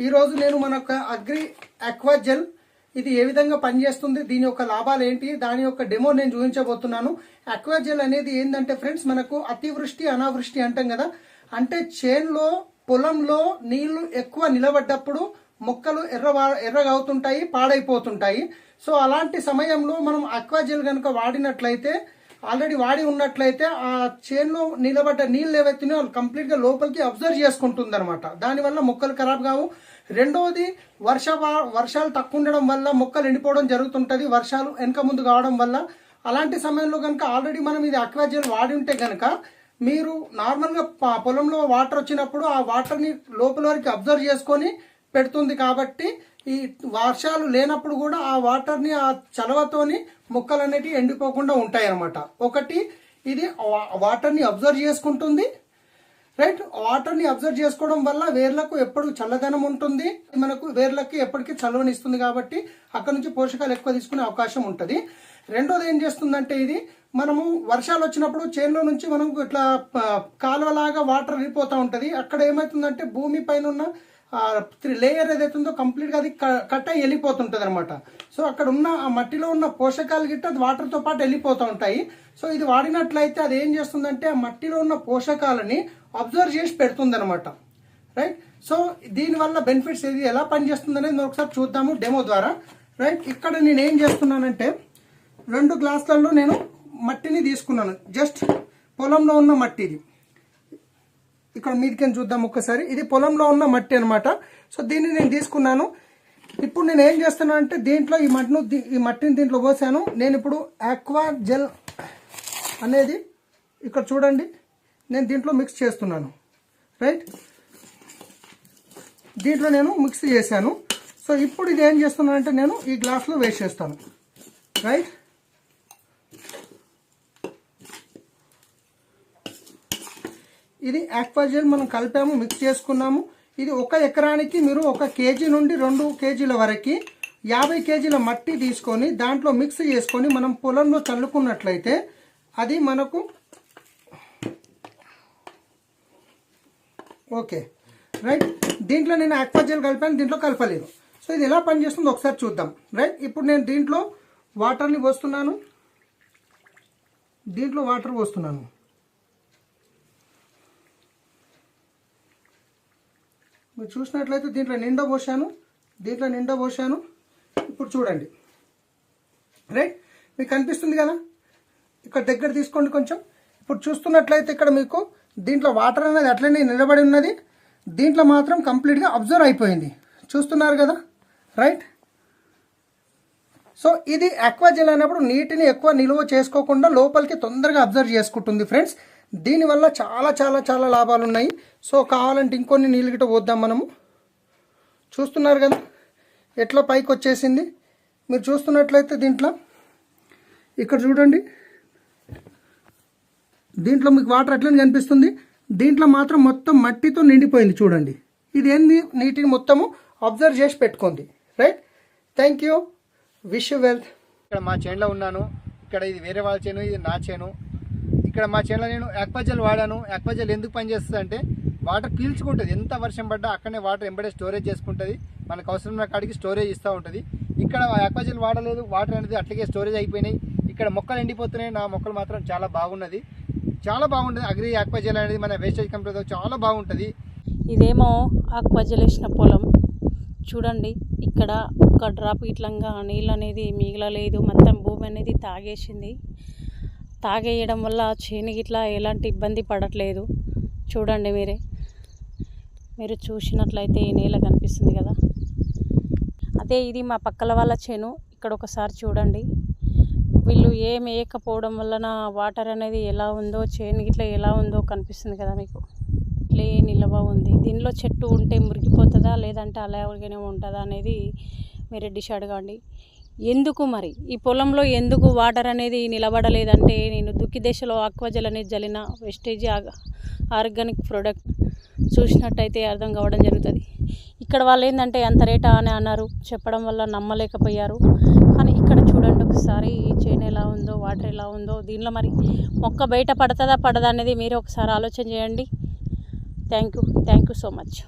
ఈరోజు నేను మన అగ్రి ఆక్వా జెల్ ఇది ఏ విధంగా పనిచేస్తుంది, దీని యొక్క లాభాలు ఏంటి, దాని యొక్క డెమో నేను చూపించబోతున్నాను. ఆక్వా జెల్ అనేది ఏంటంటే ఫ్రెండ్స్, మనకు అతివృష్టి అనావృష్టి అంటాం కదా, అంటే చేన్లో పొలంలో నీళ్లు ఎక్కువ నిలబడ్డప్పుడు మొక్కలు ఎర్రగా అవుతుంటాయి, పాడైపోతుంటాయి. సో అలాంటి సమయంలో మనం ఆక్వా జెల్ కనుక వాడినట్లయితే, ఆల్రెడీ వాడి ఉన్నట్లయితే ఆ చేన్లో నిలబడ్డ నీళ్ళు ఏవైతున్నాయో వాళ్ళు కంప్లీట్గా లోపలికి అబ్జర్వ్ చేసుకుంటుంది అనమాట. దానివల్ల మొక్కలు ఖరాబ్ కావు. రెండవది, వర్షాలు తక్కువ ఉండడం వల్ల మొక్కలు ఎండిపోవడం జరుగుతుంటుంది, వర్షాలు వెనక ముందు కావడం వల్ల. అలాంటి సమయంలో కనుక ఆల్రెడీ మనం ఇది ఆక్వా జెల్ వాడి ఉంటే కనుక మీరు నార్మల్గా పొలంలో వాటర్ వచ్చినప్పుడు ఆ వాటర్ని లోపల వరకు అబ్జర్వ్ చేసుకొని పెడుతుంది. కాబట్టి ఈ వర్షాలు లేనప్పుడు కూడా ఆ వాటర్ని ఆ చలవతోని మొక్కలు అనేటివి ఎండిపోకుండా ఉంటాయి అన్నమాట. ఒకటి, ఇది వాటర్ని అబ్జర్వ్ చేసుకుంటుంది, రైట్. వాటర్ని అబ్జర్వ్ చేసుకోవడం వల్ల వేర్లకు ఎప్పుడు చల్లదనం ఉంటుంది, మనకు వేర్లకి ఎప్పటికీ చల్లవనిస్తుంది. కాబట్టి అక్కడ నుంచి పోషకాలు ఎక్కువ తీసుకునే అవకాశం ఉంటుంది. రెండోది ఏం చేస్తుందంటే, ఇది మనము వర్షాలు వచ్చినప్పుడు చేనులో నుంచి మనం ఇట్లా కాలువలాగా వాటర్ వెళ్ళిపోతూ ఉంటుంది. అక్కడ ఏమవుతుందంటే భూమి పైన ఉన్న లేయర్ ఏదైతుందో కంప్లీట్గా అది కట్ అయ్యి వెళ్ళిపోతుంటుంది అనమాట. సో అక్కడ ఉన్న ఆ మట్టిలో ఉన్న పోషకాలు గిట్ట అది వాటర్తో పాటు వెళ్ళిపోతూ ఉంటాయి. సో ఇది వాడినట్లయితే అది ఏం చేస్తుందంటే ఆ మట్టిలో ఉన్న పోషకాలని అబ్జర్వ్ చేసి పెడుతుంది అనమాట, రైట్. సో దీనివల్ల బెనిఫిట్స్ ఏది ఎలా పనిచేస్తుంది అనేది ఒకసారి చూద్దాము డెమో ద్వారా, రైట్. ఇక్కడ నేను ఏం చేస్తున్నానంటే 2 గ్లాసులలో నేను మట్టిని తీసుకున్నాను, జస్ట్ పొలంలో ఉన్న మట్టి. ఇది ఇక్కడ మీదికని చూద్దాం ఒక్కసారి. ఇది పొలంలో ఉన్న మట్టి అనమాట. సో దీన్ని నేను తీసుకున్నాను. ఇప్పుడు నేను ఏం చేస్తున్నాను అంటే దీంట్లో ఈ మట్టిని దీంట్లో పోసాను. నేను ఇప్పుడు ఆక్వా జెల్ అనేది ఇక్కడ చూడండి, నేను దీంట్లో మిక్స్ చేస్తున్నాను, రైట్. దీంట్లో నేను మిక్స్ చేశాను. సో ఇప్పుడు ఇది ఏం చేస్తున్నాను అంటే నేను ఈ గ్లాస్లో వేసేస్తాను, రైట్. ఇది ఆక్వా జెల్ మనం కలిపాము, మిక్స్ చేసుకున్నాము. ఇది 1 ఎకరానికి మీరు 1 కేజీ నుండి 2 కేజీల వరకు 50 కేజీల మట్టి తీసుకొని దాంట్లో మిక్స్ చేసుకొని మనం పొలంలో చల్లుకున్నట్లయితే అది మనకు ఓకే, రైట్. దీంట్లో నేను ఆక్వా జెల్ కలిపాను, దీంట్లో కలపలేదు. సో ఇది ఎలా పనిచేస్తుందో ఒకసారి చూద్దాం, రైట్. ఇప్పుడు నేను దీంట్లో వాటర్ని పోస్తున్నాను, దీంట్లో వాటర్ పోస్తున్నాను. మీరు చూసినట్లయితే దీంట్లో నిండా పోసాను. ఇప్పుడు చూడండి, రైట్. మీకు కనిపిస్తుంది కదా, ఇక్కడ దగ్గర తీసుకోండి కొంచెం. ఇప్పుడు చూస్తున్నట్లయితే ఇక్కడ మీకు దీంట్లో వాటర్ అనేది అట్లనే నిలబడి ఉన్నది, దీంట్లో మాత్రం కంప్లీట్గా అబ్జర్వ్ అయిపోయింది. చూస్తున్నారు కదా, రైట్. సో ఇది ఆక్వా జెల్ అయినప్పుడు నీటిని ఎక్కువ నిల్వ చేసుకోకుండా లోపలికి తొందరగా అబ్జర్వ్ చేసుకుంటుంది ఫ్రెండ్స్. దీనివల్ల చాలా చాలా చాలా లాభాలు ఉన్నాయి. సో కావాలంటే ఇంకొన్ని నీళ్ళు గిట్ట పోద్దాం మనము. చూస్తున్నారు కదా ఎట్లా పైకి వచ్చేసింది. మీరు చూస్తున్నట్లయితే దీంట్లో ఇక్కడ చూడండి, దీంట్లో మీకు వాటర్ అట్లనే కనిపిస్తుంది, దీంట్లో మాత్రం మొత్తం మట్టితో నిండిపోయింది చూడండి. ఇది ఏంది, నీటిని మొత్తము అబ్జర్వ్ చేసి పెట్టుకుంది, right. Thank you, wish you well. ఇక్కడ మా చేనులో ఉన్నాను, ఇక్కడ ఇది వేరే వాళ్ళ చేను, ఇది నా చేను. ఇక్కడ మా చేనులో నేను ఆక్వా జెల్ వాడాను. ఆక్వా జెల్ ఎందుకు పనిచేస్తుంది అంటే వాటర్ పీల్చుకుంటుంది, ఎంత వర్షం పడ్డా అక్కడనే వాటర్ ఎంబడే స్టోరేజ్ చేసుకుంటుంది, మనకు అవసరమైన కాడికి స్టోరేజ్ ఇస్తూ ఉంటుంది. ఇక్కడ ఆక్వా జెల్ వాడలేదు, వాటర్ అనేది అట్లాగే స్టోరేజ్ అయిపోయినాయి. ఇక్కడ మొక్కలు ఎండిపోతున్నాయి, నా మొక్కలు మాత్రం చాలా బాగున్నది, చాలా బాగుంటుంది. అగ్రి ఆక్వా జెల్ అనేది మన వేస్టేజ్ కంపెనీతో చాలా బాగుంటుంది. ఇదేమో ఆక్వా జెల్ వేసిన పొలం చూడండి. ఇక్కడ ఒక డ్రాప్ ఇట్లంగా నీళ్ళు అనేది మిగలలేదు, మొత్తం భూమి అనేది తాగేయడం వల్ల చేనుకి ఇట్లా ఎలాంటి ఇబ్బంది పడట్లేదు. చూడండి మీరు చూసినట్లయితే ఈ నేల కనిపిస్తుంది కదా, అదే ఇది మా పక్కల వాళ్ళ చేను. ఇక్కడ ఒకసారి చూడండి, వీళ్ళు ఏం వేయకపోవడం వలన వాటర్ అనేది ఎలా ఉందో, చేను ఇట్లా ఎలా ఉందో కనిపిస్తుంది కదా మీకు. ఇట్లే నిలవ ఉంది. దీనిలో చెట్టు ఉంటే మురిగిపోతుందా లేదంటే అలాగే ఉంటుందా అనేది మీరే డిసైడ్ కాండి. ఎందుకు మరి ఈ పొలంలో ఎందుకు వాటర్ అనేది నిలబడలేదంటే, నేను దుక్కి దశలో ఆక్వా జెల్ అనేది జల్లిన వేస్టేజ్ ఆర్గానిక్ ప్రోడక్ట్ చూసినట్టయితే అర్థం కావడం జరుగుతుంది. ఇక్కడ వాళ్ళు ఏంటంటే అంత రేటా అని అన్నారు, చెప్పడం వల్ల నమ్మలేకపోయారు. కానీ ఇక్కడ చూడండి ఒకసారి ఈ చేను ఎలా ఉందో, వాటర్ ఎలా ఉందో, దీనిలో మరి మొక్క బయట పడదా అనేది మీరు ఒకసారి ఆలోచన చేయండి. Thank you so much.